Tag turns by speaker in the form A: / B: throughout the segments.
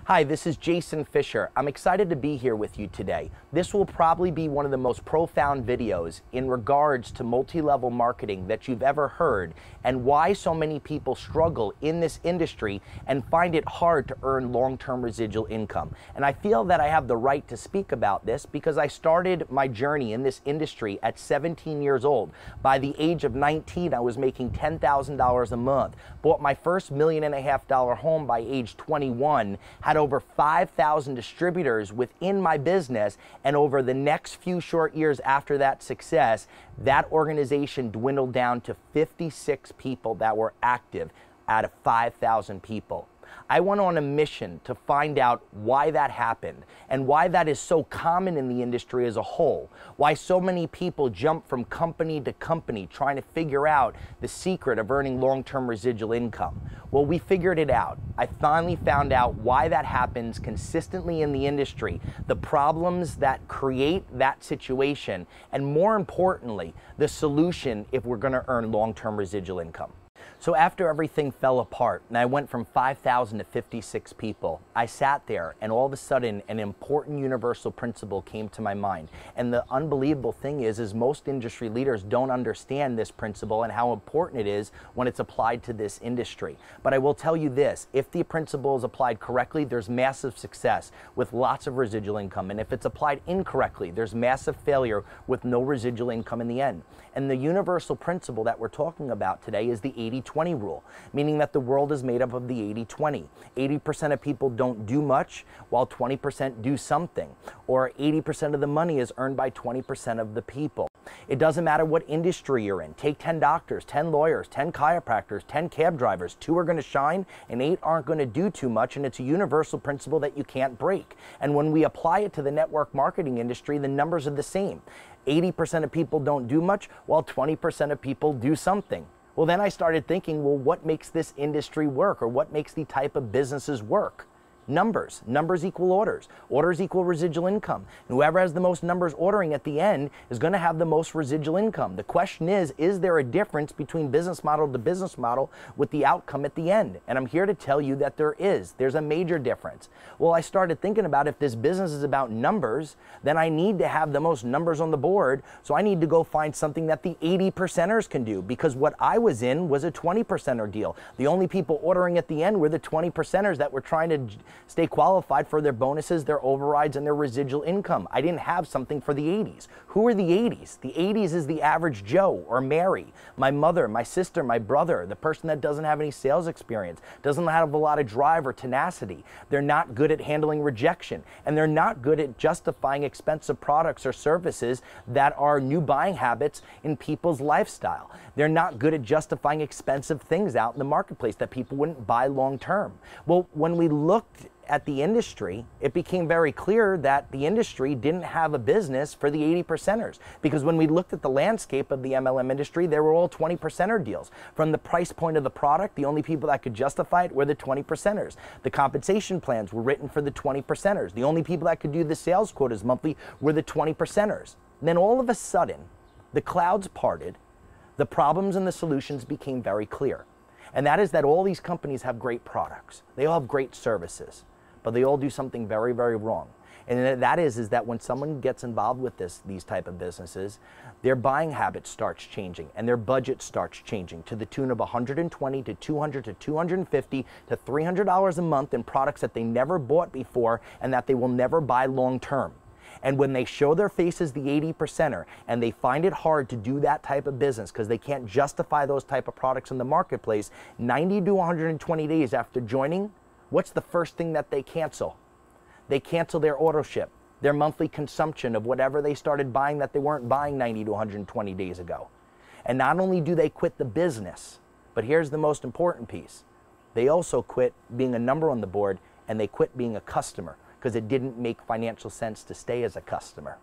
A: Hi, this is Jason Fisher. I'm excited to be here with you today. This will probably be one of the most profound videos in regards to multi-level marketing that you've ever heard, and why so many people struggle in this industry and find it hard to earn long-term residual income. And I feel that I have the right to speak about this because I started my journey in this industry at 17 years old. By the age of 19, I was making $10,000 a month, bought my first $1.5 million home by age 21, had over 5,000 distributors within my business, and over the next few short years after that success, that organization dwindled down to 56 people that were active out of 5,000 people. I went on a mission to find out why that happened and why that is so common in the industry as a whole. Why so many people jump from company to company trying to figure out the secret of earning long-term residual income. Well, we figured it out. I finally found out why that happens consistently in the industry, the problems that create that situation, and more importantly, the solution if we're going to earn long-term residual income. So after everything fell apart and I went from 5,000 to 56 people, I sat there and all of a sudden an important universal principle came to my mind. And the unbelievable thing is most industry leaders don't understand this principle and how important it is when it's applied to this industry. But I will tell you this, if the principle is applied correctly, there's massive success with lots of residual income. And if it's applied incorrectly, there's massive failure with no residual income in the end. And the universal principle that we're talking about today is the 80-20 rule, meaning that the world is made up of the 80-20. 80% of people don't do much while 20% do something, or 80% of the money is earned by 20% of the people. It doesn't matter what industry you're in. Take 10 doctors, 10 lawyers, 10 chiropractors, 10 cab drivers. 2 are going to shine and 8 aren't going to do too much, and it's a universal principle that you can't break. And when we apply it to the network marketing industry, the numbers are the same. 80% of people don't do much while 20% of people do something. Well, then I started thinking, well, what makes this industry work, or what makes the type of businesses work? Numbers. Numbers equal orders. Orders equal residual income. And whoever has the most numbers ordering at the end is going to have the most residual income. The question is there a difference between business model to business model with the outcome at the end? And I'm here to tell you that there is. There's a major difference. Well, I started thinking about, if this business is about numbers, then I need to have the most numbers on the board. So I need to go find something that the 80%ers can do, because what I was in was a 20%er deal. The only people ordering at the end were the 20%ers that were trying to stay qualified for their bonuses, their overrides, and their residual income. I didn't have something for the 80s. Who are the 80s? The 80s is the average Joe or Mary, my mother, my sister, my brother, the person that doesn't have any sales experience, doesn't have a lot of drive or tenacity. They're not good at handling rejection, and they're not good at justifying expensive products or services that are new buying habits in people's lifestyle. They're not good at justifying expensive things out in the marketplace that people wouldn't buy long term. Well, when we looked at the industry, it became very clear that the industry didn't have a business for the 80%ers. Because when we looked at the landscape of the MLM industry, they were all 20%er deals. From the price point of the product, the only people that could justify it were the 20%ers. The compensation plans were written for the 20%ers. The only people that could do the sales quotas monthly were the 20%ers. Then all of a sudden, the clouds parted, the problems and the solutions became very clear. And that is that all these companies have great products. They all have great services, but they all do something very, very wrong. And that is that when someone gets involved with these type of businesses, their buying habit starts changing and their budget starts changing to the tune of $120 to $200 to $250 to $300 a month in products that they never bought before and that they will never buy long term. And when they show their face as the 80%er and they find it hard to do that type of business because they can't justify those type of products in the marketplace, 90 to 120 days after joining, what's the first thing that they cancel? They cancel their auto ship, their monthly consumption of whatever they started buying that they weren't buying 90 to 120 days ago. And not only do they quit the business, but here's the most important piece. They also quit being a number on the board, and they quit being a customer because it didn't make financial sense to stay as a customer.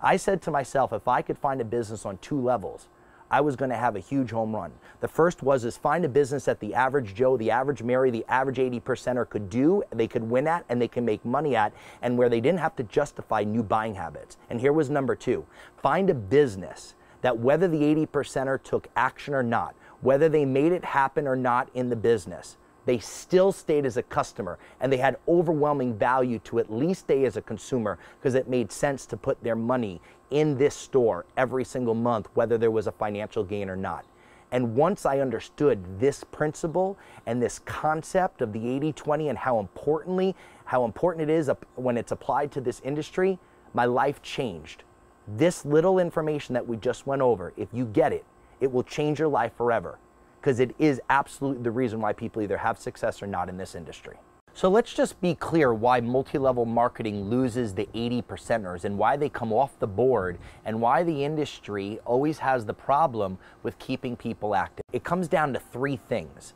A: I said to myself, if I could find a business on 2 levels, I was going to have a huge home run. The first is find a business that the average Joe, the average Mary, the average 80%er could do, they could win at, and they can make money at, and where they didn't have to justify new buying habits. And here was number 2. Find a business that whether the 80%er took action or not, whether they made it happen or not in the business, they still stayed as a customer, and they had overwhelming value to at least stay as a consumer because it made sense to put their money in this store every single month, whether there was a financial gain or not. And once I understood this principle and this concept of the 80-20 and how important it is when it's applied to this industry, my life changed. This little information that we just went over, if you get it, it will change your life forever, because it is absolutely the reason why people either have success or not in this industry. So let's just be clear why multi-level marketing loses the 80%ers and why they come off the board and why the industry always has the problem with keeping people active. It comes down to three things.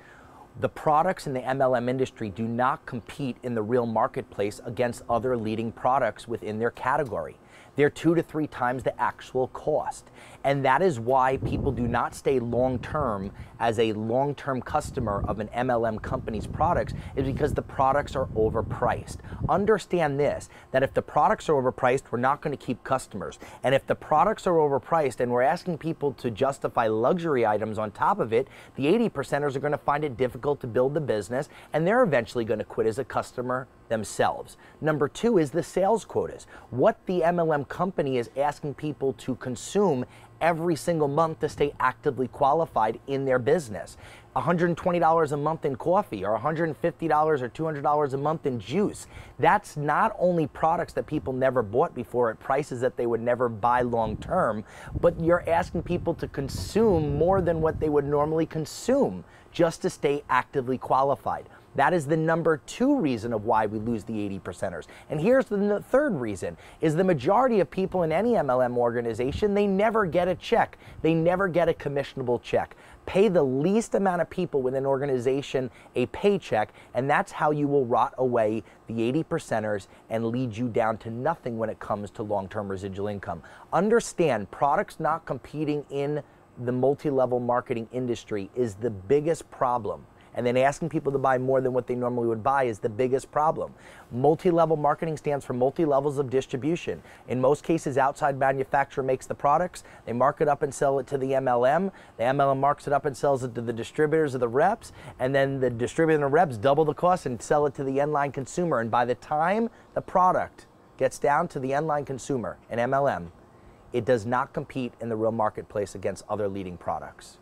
A: The products in the MLM industry do not compete in the real marketplace against other leading products within their category. They're 2 to 3 times the actual cost. And that is why people do not stay long-term as a long-term customer of an MLM company's products, is because the products are overpriced. Understand this, that if the products are overpriced, we're not going to keep customers. And if the products are overpriced and we're asking people to justify luxury items on top of it, the 80%ers are going to find it difficult to build the business, and they're eventually going to quit as a customer themselves. Number 2 is the sales quotas. What the MLM company is asking people to consume every single month to stay actively qualified in their business. $120 a month in coffee, or $150 or $200 a month in juice. That's not only products that people never bought before at prices that they would never buy long term, but you're asking people to consume more than what they would normally consume just to stay actively qualified. That is the number 2 reason of why we lose the 80%ers. And here's the third reason, is the majority of people in any MLM organization, they never get a check. They never get a commissionable check. Pay the least amount of people within an organization a paycheck, and that's how you will rot away the 80%ers and lead you down to nothing when it comes to long-term residual income. Understand, products not competing in the multi-level marketing industry is the biggest problem. And then asking people to buy more than what they normally would buy is the biggest problem. Multi-level marketing stands for multi-levels of distribution. In most cases, outside manufacturer makes the products, they mark it up and sell it to the MLM marks it up and sells it to the distributors or the reps, and then the distributor and the reps double the cost and sell it to the end-line consumer. And by the time the product gets down to the end-line consumer, an MLM, it does not compete in the real marketplace against other leading products.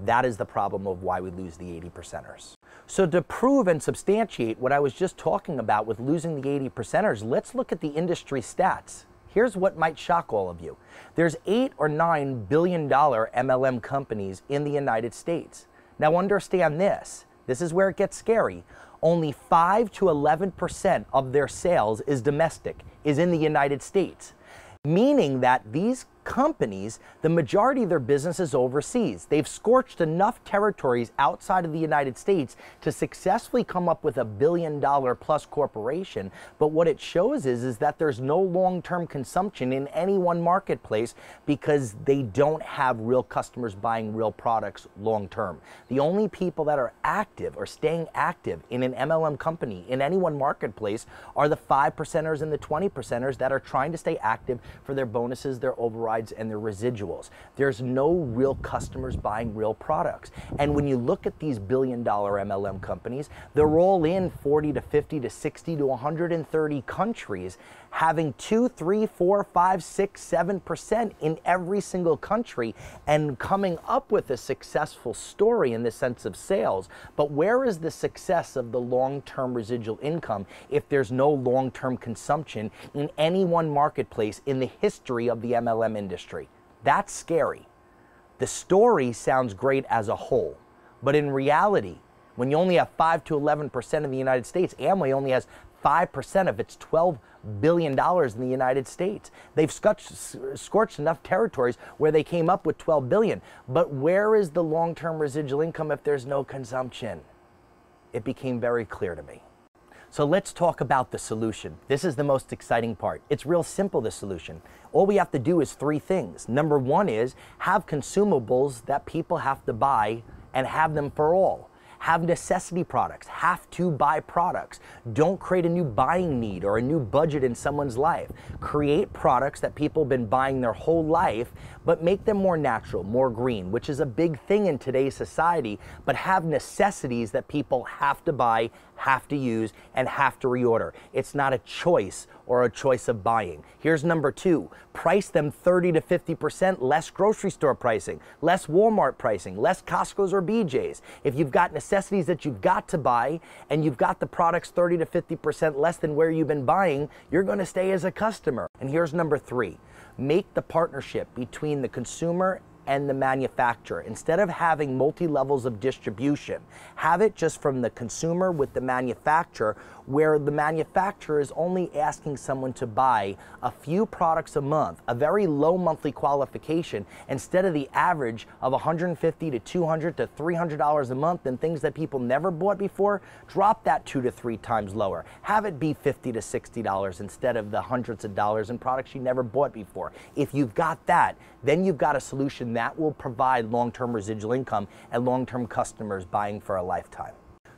A: That is the problem of why we lose the 80%ers. So to prove and substantiate what I was just talking about with losing the 80%ers, let's look at the industry stats. Here's what might shock all of you. There's 8 or 9 billion-dollar MLM companies in the United States. Now understand this. This is where it gets scary. Only 5 to 11% of their sales is domestic, is in the United States. Meaning that these companies, the majority of their business is overseas. They've scorched enough territories outside of the United States to successfully come up with a billion-dollar-plus corporation. But what it shows is that there's no long-term consumption in any one marketplace because they don't have real customers buying real products long-term. The only people that are active or staying active in an MLM company in any one marketplace are the 5%ers and the 20%ers that are trying to stay active for their bonuses, their overrides, and their residuals. There's no real customers buying real products. And when you look at these billion-dollar MLM companies, they're all in 40 to 50 to 60 to 130 countries, having 2, 3, 4, 5, 6, 7% in every single country and coming up with a successful story in the sense of sales. But where is the success of the long-term residual income if there's no long-term consumption in any one marketplace in the history of the MLM industry? That's scary. The story sounds great as a whole, but in reality, when you only have 5 to 11% in the United States, Amway only has 5% of its $12 billion in the United States. They've scorched enough territories where they came up with $12 billion. But where is the long-term residual income if there's no consumption? It became very clear to me. So let's talk about the solution. This is the most exciting part. It's real simple, the solution. All we have to do is 3 things. Number 1 is have consumables that people have to buy and have them for all. Have necessity products, have to buy products. Don't create a new buying need or a new budget in someone's life. Create products that people have been buying their whole life, but make them more natural, more green, which is a big thing in today's society, but have necessities that people have to buy, have to use, and have to reorder. It's not a choice or a choice of buying. Here's number 2, price them 30 to 50% less grocery store pricing, less Walmart pricing, less Costco's or BJ's. If you've got necessities that you've got to buy and you've got the products 30 to 50% less than where you've been buying, you're gonna stay as a customer. And here's number 3, make the partnership between the consumer and the manufacturer. Instead of having multi-levels of distribution, have it just from the consumer with the manufacturer, where the manufacturer is only asking someone to buy a few products a month, a very low monthly qualification, instead of the average of $150 to $200 to $300 a month and things that people never bought before. Drop that 2 to 3 times lower. Have it be $50 to $60 instead of the hundreds of dollars in products you never bought before. If you've got that, then you've got a solution that will provide long-term residual income and long-term customers buying for a lifetime.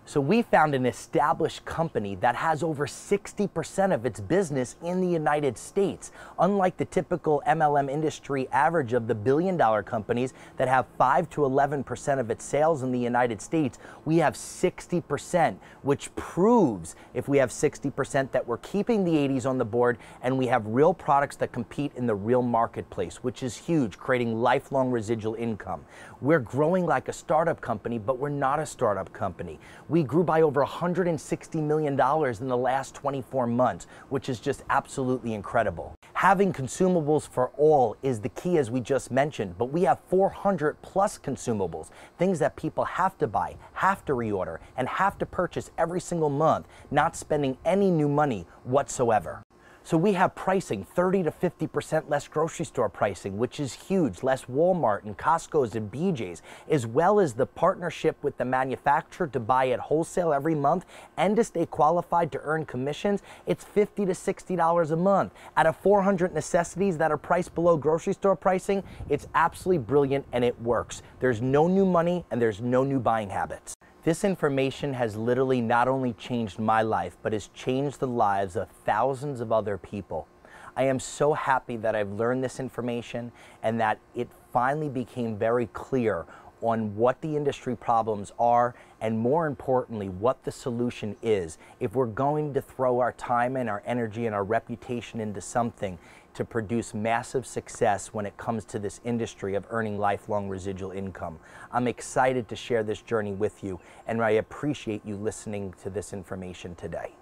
A: So we found an established company that has over 60% of its business in the United States. Unlike the typical MLM industry average of the billion-dollar companies that have 5 to 11% of its sales in the United States, we have 60%, which proves, if we have 60%, that we're keeping the 80s on the board and we have real products that compete in the real marketplace, which is huge, creating lifelong residual income. We're growing like a startup company, but we're not a startup company. We grew by over $160 million in the last 24 months, which is just absolutely incredible. Having consumables for all is the key, as we just mentioned, but we have 400 plus consumables, things that people have to buy, have to reorder, and have to purchase every single month, not spending any new money whatsoever. So we have pricing 30 to 50% less grocery store pricing, which is huge, less Walmart and Costco's and BJ's, as well as the partnership with the manufacturer to buy at wholesale every month and to stay qualified to earn commissions. It's $50 to $60 a month. Out of 400 necessities that are priced below grocery store pricing, it's absolutely brilliant and it works. There's no new money and there's no new buying habits. This information has literally not only changed my life, but has changed the lives of thousands of other people. I am so happy that I've learned this information and that it finally became very clear on what the industry problems are and, more importantly, what the solution is. If we're going to throw our time and our energy and our reputation into something to produce massive success when it comes to this industry of earning lifelong residual income. I'm excited to share this journey with you, and I appreciate you listening to this information today.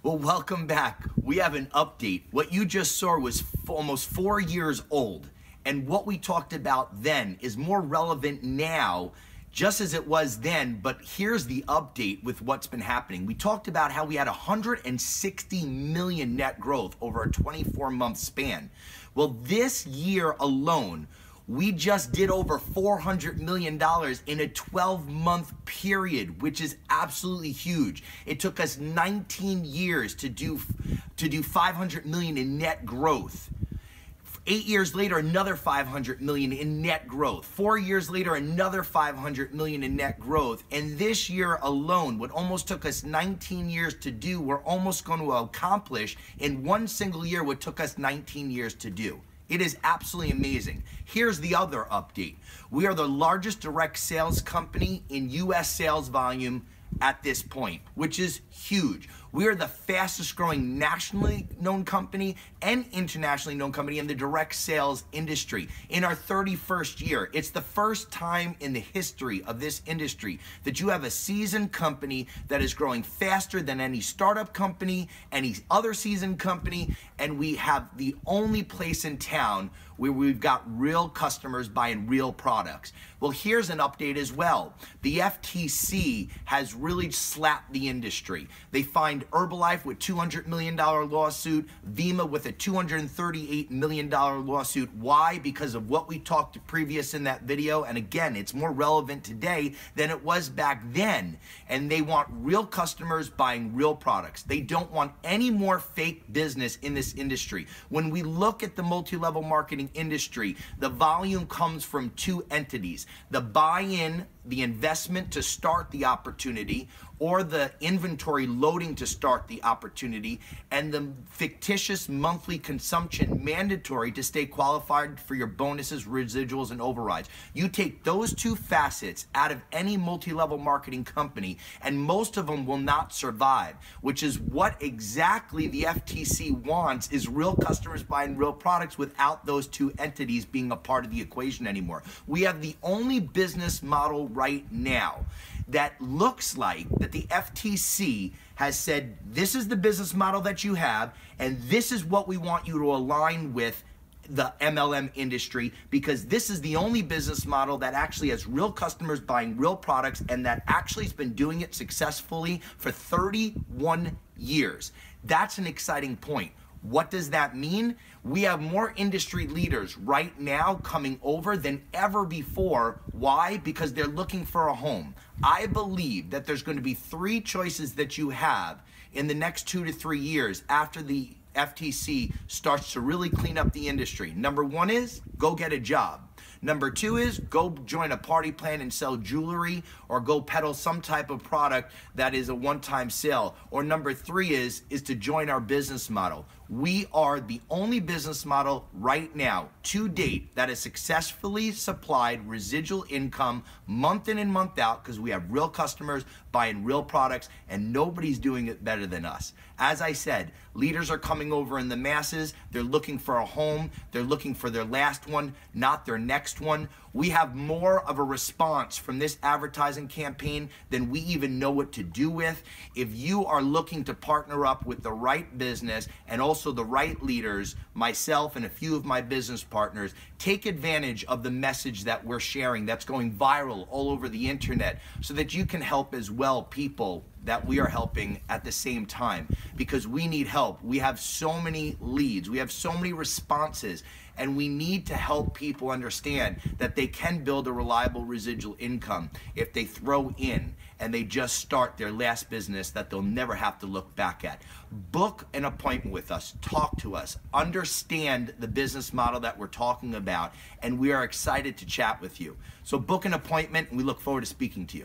B: Well, welcome back. We have an update. What you just saw was almost 4 years old, and what we talked about then is more relevant now, just as it was then, but here's the update with what's been happening. We talked about how we had 160 million net growth over a 24-month span. Well, this year alone, we just did over $400 million in a 12-month period, which is absolutely huge. It took us 19 years to do 500 million in net growth. 8 years later, another 500 million in net growth. 4 years later, another 500 million in net growth. And this year alone, what almost took us 19 years to do, we're almost going to accomplish in one single year what took us 19 years to do. It is absolutely amazing. Here's the other update. We are the largest direct sales company in US sales volume at this point, which is huge. We are the fastest growing nationally known company and internationally known company in the direct sales industry. In our 31st year, it's the first time in the history of this industry that you have a seasoned company that is growing faster than any startup company, any other seasoned company, and we have the only place in town where we've got real customers buying real products. Well, here's an update as well. The FTC has really slapped the industry. They fined Herbalife with $200 million lawsuit, Vima with a $238 million lawsuit. Why? Because of what we talked previous in that video. And again, it's more relevant today than it was back then. And they want real customers buying real products. They don't want any more fake business in this industry. When we look at the multi-level marketing industry, the volume comes from two entities: the buy-in the investment to start the opportunity, or the inventory loading to start the opportunity, and the fictitious monthly consumption mandatory to stay qualified for your bonuses, residuals, and overrides. You take those two facets out of any multi-level marketing company, and most of them will not survive, which is what exactly the FTC wants, is real customers buying real products without those two entities being a part of the equation anymore. We have the only business model right now that looks like that the FTC has said, this is the business model that you have, and this is what we want you to align with the MLM industry, because this is the only business model that actually has real customers buying real products, and that actually has been doing it successfully for 31 years. That's an exciting point. What does that mean? We have more industry leaders right now coming over than ever before. Why? Because they're looking for a home. I believe that there's going to be three choices that you have in the next 2 to 3 years after the FTC starts to really clean up the industry. Number one is go get a job. Number two is go join a party plan and sell jewelry, or go peddle some type of product that is a one-time sale. Or number three is to join our business model. We are the only business model right now to date that has successfully supplied residual income month in and month out, because we have real customers buying real products, and nobody's doing it better than us. As I said, leaders are coming over in the masses. They're looking for a home. They're looking for their last one, not their next one. We have more of a response from this advertising campaign than we even know what to do with. If you are looking to partner up with the right business and also the right leaders, myself and a few of my business partners, take advantage of the message that we're sharing that's going viral all over the internet, so that you can help as well people that we are helping at the same time, because we need help. We have so many leads, we have so many responses, and we need to help people understand that they can build a reliable residual income if they throw in and they just start their last business that they'll never have to look back at. Book an appointment with us, talk to us, understand the business model that we're talking about, and we are excited to chat with you. So book an appointment, and we look forward to speaking to you.